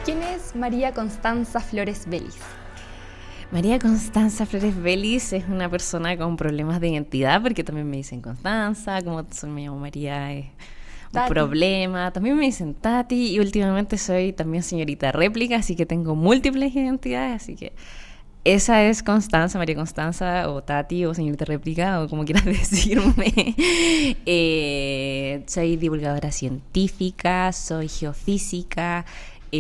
¿Quién es María Constanza Flores Vélez? María Constanza Flores Vélez es una persona con problemas de identidad, porque también me dicen Constanza, como me llamo María es un Tati. problema, también me dicen Tati, y últimamente soy también señorita réplica, así que tengo múltiples identidades, así que esa es Constanza, María Constanza, o Tati, o señorita réplica, o como quieras decirme. Soy divulgadora científica, soy geofísica,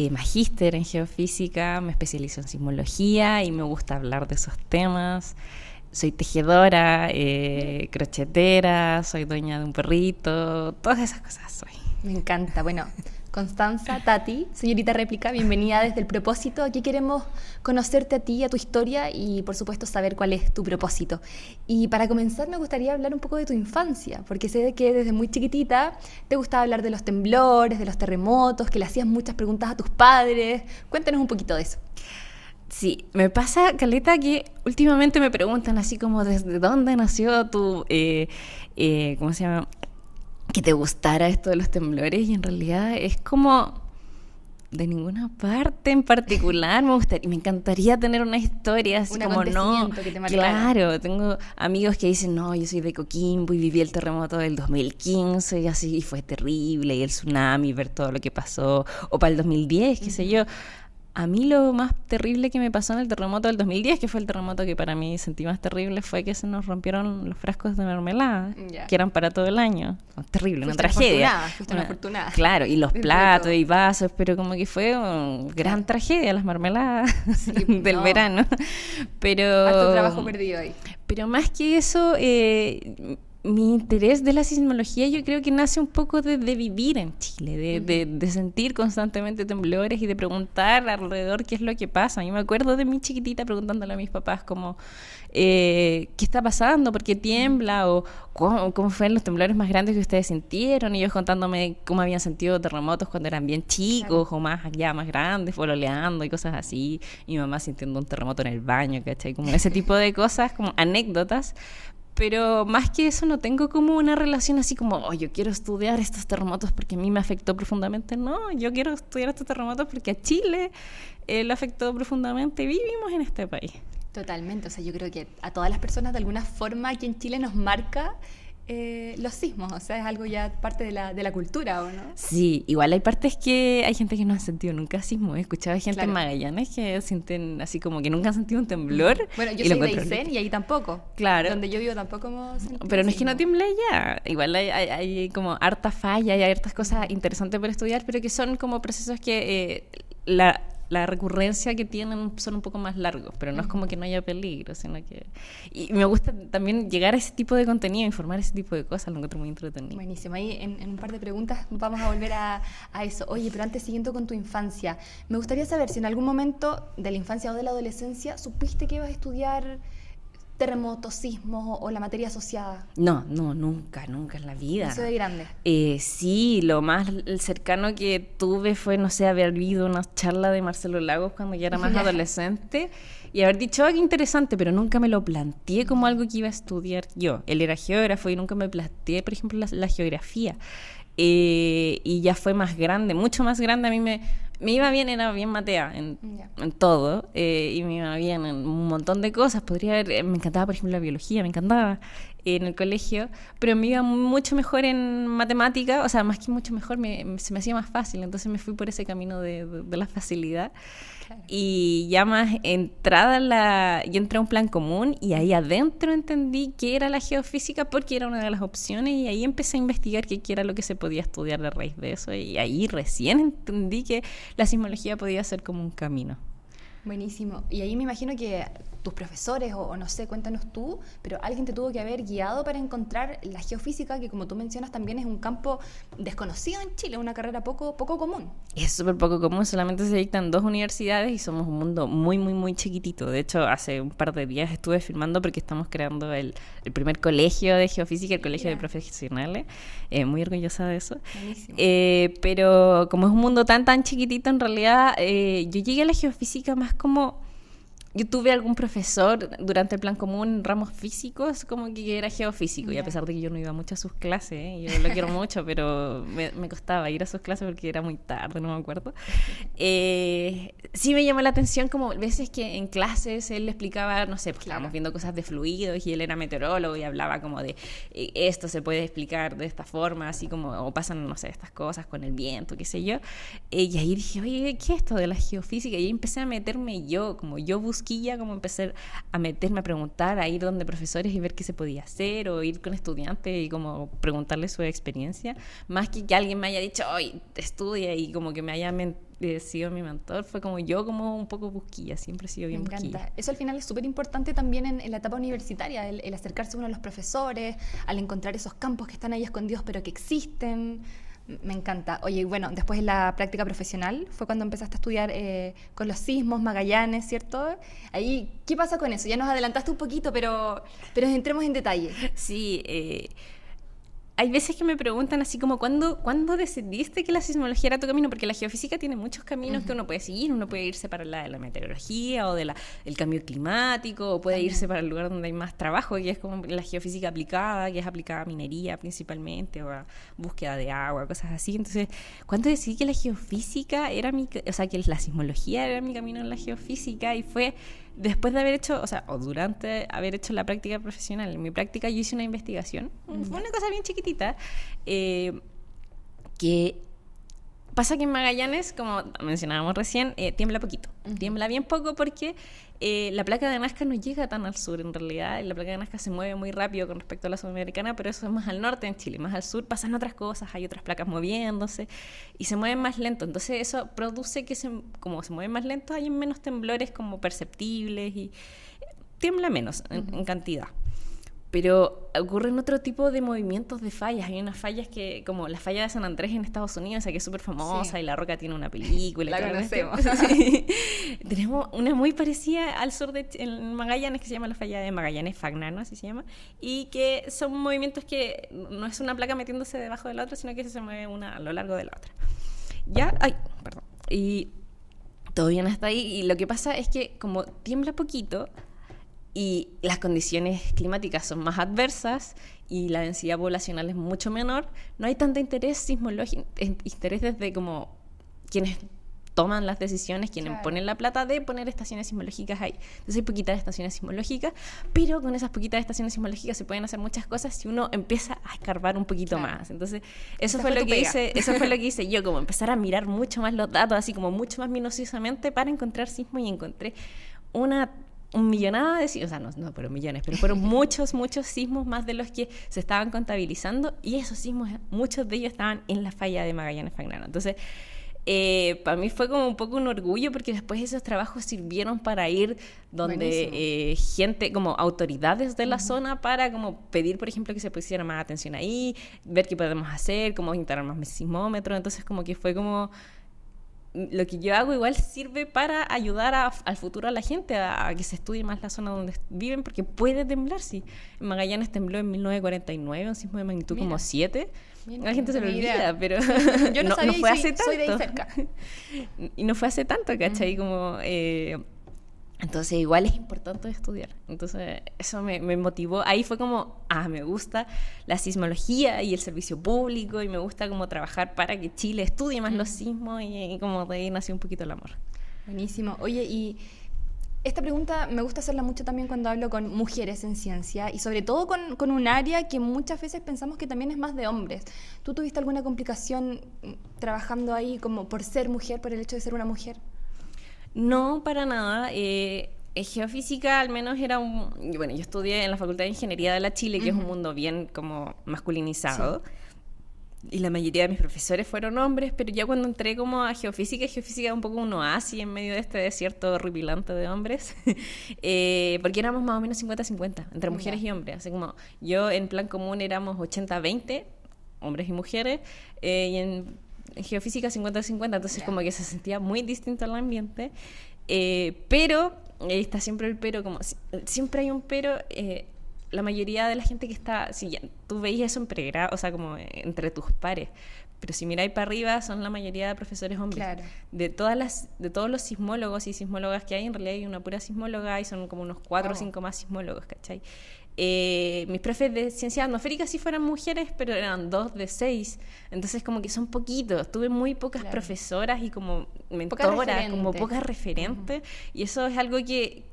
magíster en geofísica, me especializo en sismología y me gusta hablar de esos temas. Soy tejedora, crochetera, soy dueña de un perrito, todas esas cosas soy. Me encanta. Bueno, Constanza, Tati, señorita réplica, bienvenida desde El Propósito. Aquí queremos conocerte a ti, a tu historia y, por supuesto, saber cuál es tu propósito. Y para comenzar, me gustaría hablar un poco de tu infancia, porque sé que desde muy chiquitita te gustaba hablar de los temblores, de los terremotos, que le hacías muchas preguntas a tus padres. Cuéntanos un poquito de eso. Sí, me pasa, Caleta, que últimamente me preguntan así como desde dónde nació tu, ¿cómo se llama? Que te gustara esto de los temblores, y en realidad es como de ninguna parte en particular me gustaría, me encantaría tener una historia así como no, que te marcara. claro, tengo amigos que dicen no, yo soy de Coquimbo y viví el terremoto del 2015 y así y fue terrible, y el tsunami, ver todo lo que pasó, o para el 2010, qué sé yo. A mí lo más terrible que me pasó en el terremoto del 2010, que fue el terremoto que para mí sentí más terrible, fue que se nos rompieron los frascos de mermelada, que eran para todo el año. Terrible, una tragedia. Fuiste una afortunada. Claro, y los platos y vasos, pero como que fue una gran tragedia, las mermeladas del verano. Pero harto trabajo perdido ahí. Pero más que eso, mi interés de la sismología yo creo que nace un poco de vivir en Chile, de sentir constantemente temblores y de preguntar alrededor qué es lo que pasa. Yo me acuerdo de mi chiquitita preguntándole a mis papás como ¿qué está pasando? ¿Por qué tiembla? O ¿cómo fueron los temblores más grandes que ustedes sintieron? Y ellos contándome cómo habían sentido terremotos cuando eran bien chicos, claro, o más grandes, pololeando y cosas así. Y mi mamá sintiendo un terremoto en el baño, ¿cachai? Como ese tipo de cosas, como anécdotas. Pero más que eso no tengo como una relación así como, oh, yo quiero estudiar estos terremotos porque a mí me afectó profundamente. No, yo quiero estudiar estos terremotos porque a Chile lo afectó profundamente y vivimos en este país. Totalmente, o sea, yo creo que a todas las personas de alguna forma aquí en Chile nos marca los sismos, o sea, es algo ya parte de la cultura, ¿o no? Sí, igual hay partes que hay gente que no ha sentido nunca sismos. He escuchado gente claro, en Magallanes que sienten así como que nunca han sentido un temblor. Bueno, yo soy de Aysén y ahí tampoco. Claro. Donde yo vivo tampoco hemos sentido. Pero no es que no tiemble ya. Igual hay como harta falla, hay hartas cosas interesantes para estudiar, pero que son como procesos que la recurrencia que tienen son un poco más largos, pero no es como que no haya peligro, sino que... Y me gusta también llegar a ese tipo de contenido, informar ese tipo de cosas, lo encuentro muy entretenido. Buenísimo, ahí en un par de preguntas vamos a volver a eso. Oye, pero antes, siguiendo con tu infancia, me gustaría saber si en algún momento de la infancia o de la adolescencia supiste que ibas a estudiar terremotos, sismos o la materia asociada. No, nunca en la vida. Eso de grande. Sí, lo más cercano que tuve fue, no sé, haber vivido una charla de Marcelo Lagos cuando ya era más adolescente y haber dicho, qué interesante, pero nunca me lo planteé como algo que iba a estudiar yo. Él era geógrafo y nunca me planteé, por ejemplo, la geografía. Y ya fue más grande, mucho más grande. A mí me iba bien, era bien matea en todo, y me iba bien en un montón de cosas. Me encantaba, por ejemplo, la biología, me encantaba en el colegio, pero me iba mucho mejor en matemática, o sea, más que mucho mejor, se me hacía más fácil, entonces me fui por ese camino de la facilidad. Claro. Y ya más entrada yo entré a un plan común y ahí adentro entendí qué era la geofísica porque era una de las opciones, y ahí empecé a investigar qué era lo que se podía estudiar a raíz de eso, y ahí recién entendí que la sismología podía ser como un camino. Buenísimo. Y ahí me imagino que tus profesores, o no sé, cuéntanos tú, pero alguien te tuvo que haber guiado para encontrar la geofísica, que como tú mencionas también es un campo desconocido en Chile, una carrera poco común. Es súper poco común, solamente se dictan 2 universidades y somos un mundo muy, muy, muy chiquitito. De hecho, hace un par de días estuve filmando porque estamos creando el primer colegio de geofísica, el colegio de profesionales. Muy orgullosa de eso. Buenísimo. Pero como es un mundo tan chiquitito, en realidad yo llegué a la geofísica más como yo tuve algún profesor durante el plan común en ramos físicos como que era geofísico, y a pesar de que yo no iba mucho a sus clases, yo lo quiero mucho, pero me costaba ir a sus clases porque era muy tarde, no me acuerdo. Sí me llamó la atención como veces que en clases él explicaba, no sé, pues estábamos viendo cosas de fluidos y él era meteorólogo y hablaba como de esto se puede explicar de esta forma, así como, o pasan, no sé, estas cosas con el viento, qué sé yo. Y ahí dije, oye, ¿qué es esto de la geofísica? Y ahí empecé a meterme yo, como yo busquilla, como empecé a meterme a preguntar, a ir donde profesores y ver qué se podía hacer, o ir con estudiantes y como preguntarles su experiencia, más que alguien me haya dicho, oye, estudia, y como que me haya sido mi mentor. Fue como yo, como un poco busquilla, siempre he sido bien busquilla. Me encanta. Eso al final es súper importante también en la etapa universitaria, el acercarse uno a los profesores, al encontrar esos campos que están ahí escondidos pero que existen. Me encanta. Oye, bueno, después en la práctica profesional fue cuando empezaste a estudiar con los sismos, Magallanes, ¿cierto? Ahí, ¿qué pasa con eso? Ya nos adelantaste un poquito, pero entremos en detalle. Sí, hay veces que me preguntan así como, ¿cuándo decidiste que la sismología era tu camino? Porque la geofísica tiene muchos caminos que uno puede seguir. Uno puede irse para la meteorología o el cambio climático, o puede irse para el lugar donde hay más trabajo, que es como la geofísica aplicada, que es aplicada a minería principalmente, o a búsqueda de agua, cosas así. Entonces, ¿cuándo decidí que la geofísica era que la sismología era mi camino en la geofísica? Y fue después de haber hecho, o durante haber hecho la práctica profesional. En mi práctica yo hice una investigación, fue una cosa bien chiquitita, que pasa que en Magallanes, como mencionábamos recién, tiembla poquito. Tiembla bien poco porque la placa de Nazca no llega tan al sur en realidad. La placa de Nazca se mueve muy rápido con respecto a la sudamericana, pero eso es más al norte en Chile. Más al sur pasan otras cosas, hay otras placas moviéndose y se mueven más lento. Entonces eso produce que como se mueven más lento, hay menos temblores como perceptibles y tiembla menos en cantidad. Pero ocurren otro tipo de movimientos de fallas. Hay unas fallas que, como la falla de San Andrés en Estados Unidos, que es súper famosa, y La Roca tiene una película. La conocemos. Sí. Tenemos una muy parecida al sur en Magallanes, que se llama la falla de Magallanes-Fagnano, así se llama, y que son movimientos que no es una placa metiéndose debajo de la otra, sino que se mueve una a lo largo de la otra. Y todo bien hasta ahí. Y lo que pasa es que como tiembla poquito, y las condiciones climáticas son más adversas y la densidad poblacional es mucho menor, no hay tanto interés sismológico, interés desde como quienes toman las decisiones, quienes ponen la plata de poner estaciones sismológicas ahí. Entonces hay poquitas estaciones sismológicas, pero con esas poquitas estaciones sismológicas se pueden hacer muchas cosas si uno empieza a escarbar un poquito más. Entonces eso fue lo que hice yo, como empezar a mirar mucho más los datos, así como mucho más minuciosamente para encontrar sismos, y encontré un millonada de sismos, no fueron millones, pero fueron muchos sismos más de los que se estaban contabilizando, y esos sismos, muchos de ellos estaban en la falla de Magallanes-Fagnano. Entonces, para mí fue como un poco un orgullo, porque después esos trabajos sirvieron para ir donde gente, como autoridades de la zona, para como pedir, por ejemplo, que se pusiera más atención ahí, ver qué podemos hacer, cómo instalar más sismómetros. Entonces como que fue como lo que yo hago igual sirve para ayudar al futuro a la gente, a que se estudie más la zona donde viven, porque puede temblar. Sí, en Magallanes tembló en 1949, un sismo de magnitud como 7. La gente se lo olvida, pero yo no sabía, fue hace tanto. Soy de ahí cerca. Y no fue hace tanto, ¿cachai? Como entonces igual es importante estudiar. Entonces eso me motivó. Ahí fue como, me gusta la sismología y el servicio público, y me gusta como trabajar para que Chile estudie más los sismos, y como de ahí nació un poquito el amor. Buenísimo. Oye, y esta pregunta me gusta hacerla mucho también cuando hablo con mujeres en ciencia, y sobre todo con un área que muchas veces pensamos que también es más de hombres. ¿Tú tuviste alguna complicación trabajando ahí como por ser mujer, por el hecho de ser una mujer? No, para nada. Geofísica al menos era yo estudié en la Facultad de Ingeniería de la Chile, que es un mundo bien como masculinizado. Sí. Y la mayoría de mis profesores fueron hombres, pero ya cuando entré como a geofísica era un poco un oasis en medio de este desierto horripilante de hombres, porque éramos más o menos 50-50 entre mujeres y hombres. Así como yo en plan común éramos 80-20, hombres y mujeres, y en geofísica 50-50, entonces como que se sentía muy distinto el ambiente, pero está siempre el pero, como siempre hay un pero. La mayoría de la gente que está, si ya, tú veías eso en pregrado, como entre tus pares, pero si miráis para arriba son la mayoría de profesores hombres. Claro. De todos los sismólogos y sismólogas que hay, en realidad hay una pura sismóloga y son como unos 4 o 5 más sismólogos, ¿cachai? Mis profes de ciencias atmosféricas sí fueran mujeres, pero eran 2 de 6, entonces como que son poquitos. Tuve muy pocas profesoras y como mentoras, como pocas referentes, y eso es algo que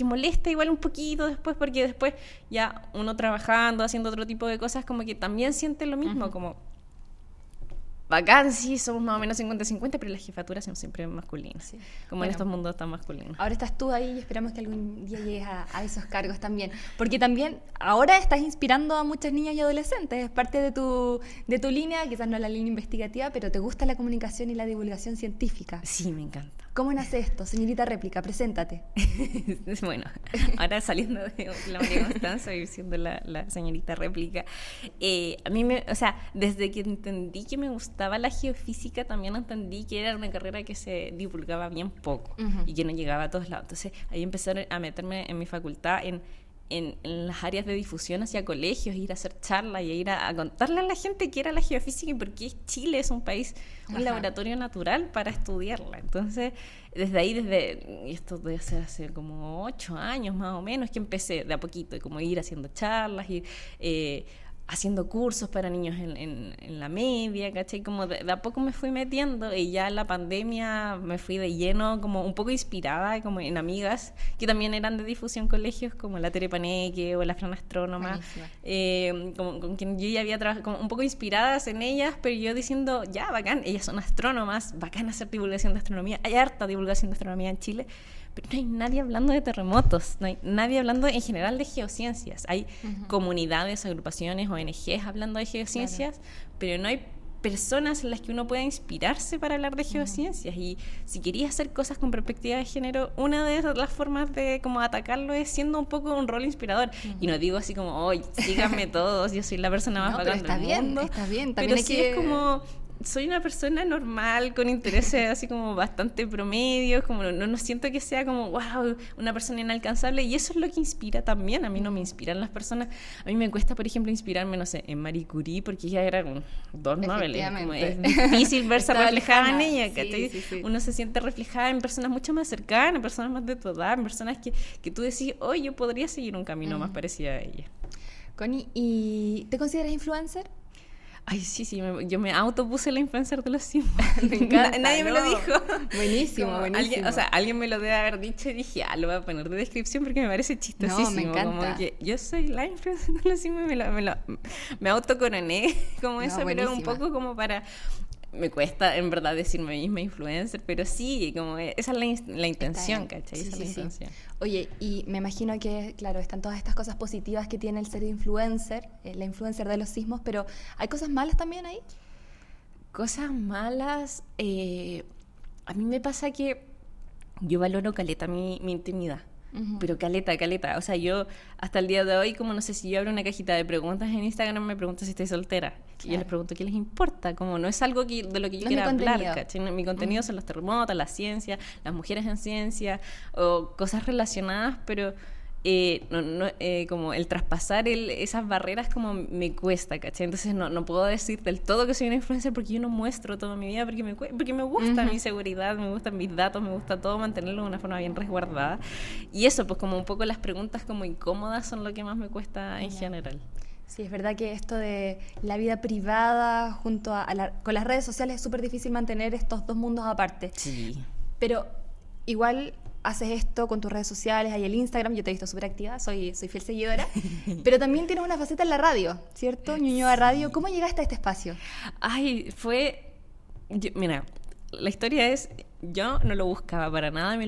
molesta igual un poquito después, porque después ya uno trabajando, haciendo otro tipo de cosas, como que también siente lo mismo, como bacán, sí, somos más o menos 50-50, pero las jefaturas son siempre masculinas, Sí. como en estos mundos tan masculinos. Ahora estás tú ahí y esperamos que algún día llegues a esos cargos también. Porque también ahora estás inspirando a muchas niñas y adolescentes. Es parte de tu línea, quizás no la línea investigativa, pero te gusta la comunicación y la divulgación científica. Sí, me encanta. ¿Cómo nace esto? Señorita Réplica, preséntate. Bueno, ahora saliendo de la María Constanza y siendo la señorita Réplica, a mí desde que entendí que me gustaba la geofísica, también entendí que era una carrera que se divulgaba bien poco y que no llegaba a todos lados. Entonces ahí empecé a meterme en mi facultad en las áreas de difusión hacia colegios, ir a hacer charlas y ir a contarle a la gente qué era la geofísica y por qué Chile es un país, un laboratorio natural para estudiarla. Entonces, desde ahí, y esto debe ser hace como 8 años más o menos, que empecé de a poquito, como ir haciendo charlas, ir haciendo cursos para niños en la media, ¿cachai? Como de a poco me fui metiendo, y ya en la pandemia me fui de lleno, como un poco inspirada como en amigas que también eran de difusión colegios, como la Tere Paneque o la Fran Astrónoma, como con quien yo ya había trabajado, como un poco inspiradas en ellas, pero yo diciendo, ya, bacán, ellas son astrónomas, bacán hacer divulgación de astronomía, hay harta divulgación de astronomía en Chile, pero no hay nadie hablando de terremotos, no hay nadie hablando en general de geociencias. Hay comunidades, agrupaciones, ONGs hablando de geociencias, pero no hay personas en las que uno pueda inspirarse para hablar de geociencias. Y si querías hacer cosas con perspectiva de género, una de las formas de como atacarlo es siendo un poco un rol inspirador. Y no digo así como, oye, síganme todos, yo soy la persona más bacán del mundo. Está bien. También pero sí es como... Soy una persona normal, con intereses así como bastante promedios, como no siento que sea como, wow, una persona inalcanzable, y eso es lo que inspira también. A mí no me inspiran las personas, a mí me cuesta, por ejemplo, inspirarme, no sé, en Marie Curie, porque ella era como 2 Nobel, como es difícil verse reflejada en ella, ¿cachai? Sí. Uno se siente reflejada en personas mucho más cercanas, en personas más de tu edad, en personas que tú decís, oh, yo podría seguir un camino más parecido a ella. Connie, ¿y te consideras influencer? Ay, sí, yo me autopuse la influencer de los Sims. Me encanta, Nadie me lo dijo. Buenísimo. Alguien me lo debe haber dicho y dije, lo voy a poner de descripción porque me parece chistosísimo. No, me encanta. Como que yo soy la influencer de los Sims y me autocoroné como eso, pero un poco como para... Me cuesta en verdad decirme misma influencer, pero sí, como esa es la intención, ¿cachai? Sí, esa es la intención. Oye, y me imagino que, claro, están todas estas cosas positivas que tiene el ser influencer, la influencer de los sismos, pero ¿hay cosas malas también ahí? Cosas malas, a mí me pasa que yo valoro caleta mi intimidad. Pero caleta, o sea, yo hasta el día de hoy, como no sé, si yo abro una cajita de preguntas en Instagram, me pregunto si estoy soltera, y yo les pregunto qué les importa, como no es algo de lo que yo quiera hablar, ¿cachai? Mi contenido son los terremotos, la ciencia, las mujeres en ciencia, o cosas relacionadas, pero como el traspasar esas barreras como me cuesta, ¿cachai? Entonces no puedo decir del todo que soy una influencer, porque yo no muestro toda mi vida, porque me gusta mi seguridad, me gustan mis datos, me gusta todo mantenerlo de una forma bien resguardada, y eso, pues como un poco las preguntas como incómodas son lo que más me cuesta en general. Sí, es verdad que esto de la vida privada junto con las redes sociales es súper difícil mantener estos dos mundos aparte. Sí. Pero igual haces esto con tus redes sociales, hay el Instagram, yo te he visto súper activa, soy fiel seguidora, pero también tienes una faceta en la radio, ¿cierto? Ñuñoa Radio. ¿Cómo llegaste a este espacio? Ay, mira, la historia es, yo no lo buscaba para nada,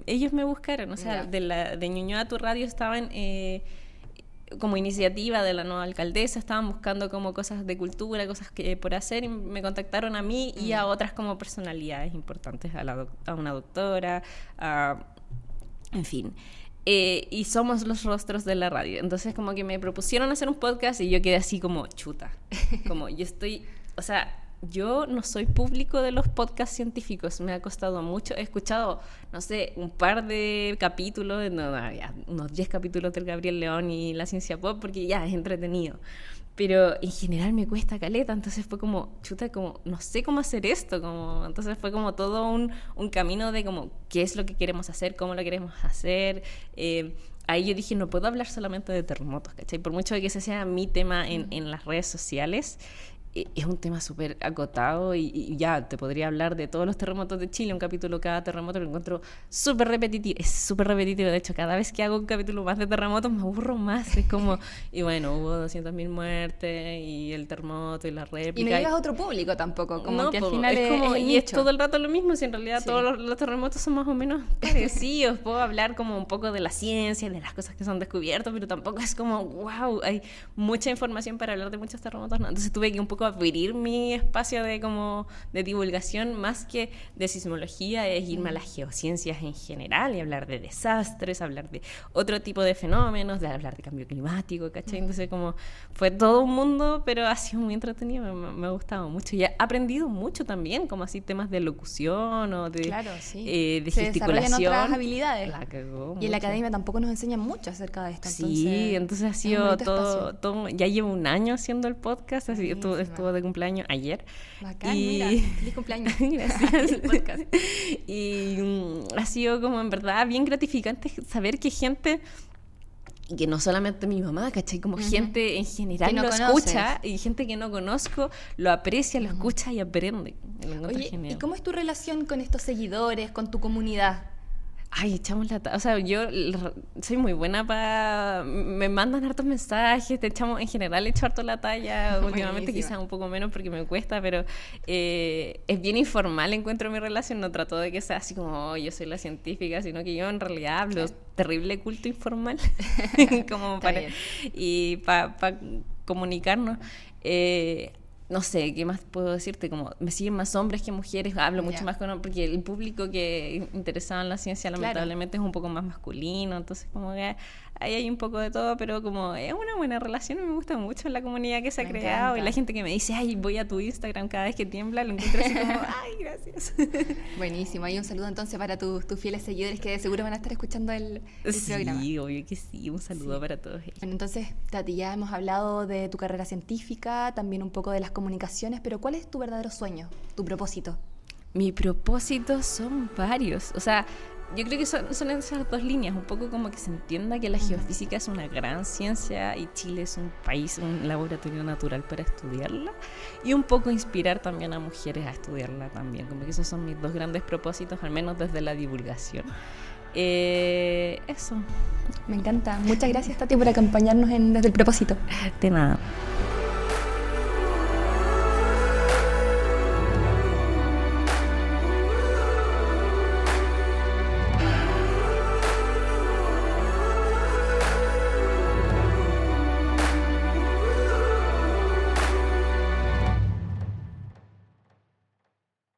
ellos me buscaron, o sea, de Ñuñoa tu Radio estaban... como iniciativa de la nueva alcaldesa, estaban buscando como cosas de cultura, cosas que por hacer, y me contactaron a mí y a otras como personalidades importantes, a una doctora, en fin. Y somos los rostros de la radio. Entonces como que me propusieron hacer un podcast y yo quedé así como chuta. Como yo no soy público de los podcasts científicos, me ha costado mucho, he escuchado, no sé, un par de capítulos, unos 10 capítulos del Gabriel León y la ciencia pop, porque ya es entretenido, pero en general me cuesta caleta, entonces fue como, chuta, como, no sé cómo hacer esto, como, entonces fue como todo un camino de como, qué es lo que queremos hacer, cómo lo queremos hacer. Ahí yo dije, no puedo hablar solamente de terremotos, ¿cachai? Por mucho que ese sea mi tema en las redes sociales, es un tema súper acotado y ya te podría hablar de todos los terremotos de Chile, un capítulo cada terremoto, lo encuentro súper repetitivo, es súper repetitivo, de hecho cada vez que hago un capítulo más de terremotos me aburro más, es como, y bueno, hubo 200.000 muertes y el terremoto y la réplica. Y no llegas a otro público tampoco, como no, que al final es como, el y es nicho. todo el rato lo mismo, si en realidad todos los terremotos son más o menos parecidos, puedo hablar como un poco de la ciencia, de las cosas que son descubiertas, pero tampoco es como, wow, hay mucha información para hablar de muchos terremotos, ¿no? Entonces tuve que un poco abrir mi espacio de divulgación, más que de sismología, es irme a las geociencias en general y hablar de desastres, hablar de otro tipo de fenómenos, de hablar de cambio climático, ¿cachai? Entonces como fue todo un mundo, pero ha sido muy entretenido, me ha gustado mucho y he aprendido mucho también, como así temas de locución o de, claro, sí. de Se gesticulación. desarrollan otras habilidades. La cagó Y en la mucho. academia tampoco nos enseñan mucho acerca de esto. Sí, entonces ha sido todo, ya llevo un año haciendo el podcast, así estuvo de cumpleaños ayer. Bacán, mira, feliz cumpleaños. Gracias. El podcast. Y ha sido como en verdad bien gratificante saber que gente, y que no solamente mi mamá, ¿cachai? Como gente en general no lo conoces. escucha, y gente que no conozco lo aprecia, lo escucha y aprende. Lo encuentro Oye, genial. ¿y cómo es tu relación con estos seguidores, con tu comunidad? Ay, echamos la o sea, yo soy muy buena para... Me mandan hartos mensajes, en general echo harto la talla, últimamente quizás un poco menos porque me cuesta, pero es bien informal, encuentro mi relación, no trato de que sea así como, oh, yo soy la científica, sino que yo en realidad hablo terrible culto informal, como para... Y para comunicarnos. No sé, ¿qué más puedo decirte? Como me siguen más hombres que mujeres, hablo mucho más con porque el público que interesado en la ciencia lamentablemente es un poco más masculino, entonces como que ahí hay un poco de todo, pero como es una buena relación, me gusta mucho la comunidad que se ha creado y la gente que me dice, ay, voy a tu Instagram cada vez que tiembla, lo encuentro así como, ay, gracias. Buenísimo, ahí un saludo entonces para tus fieles seguidores que de seguro van a estar escuchando el programa. Sí, obvio que sí, un saludo para todos ellos. Bueno, entonces, Tati, ya hemos hablado de tu carrera científica, también un poco de las comunicaciones, pero ¿cuál es tu verdadero sueño, tu propósito? Mi propósito son varios, o sea, yo creo que son esas dos líneas, un poco como que se entienda que la geofísica es una gran ciencia y Chile es un país, un laboratorio natural para estudiarla, y un poco inspirar también a mujeres a estudiarla también, como que esos son mis dos grandes propósitos, al menos desde la divulgación. Eso. Me encanta. Muchas gracias, Tati, por acompañarnos desde el propósito. De nada.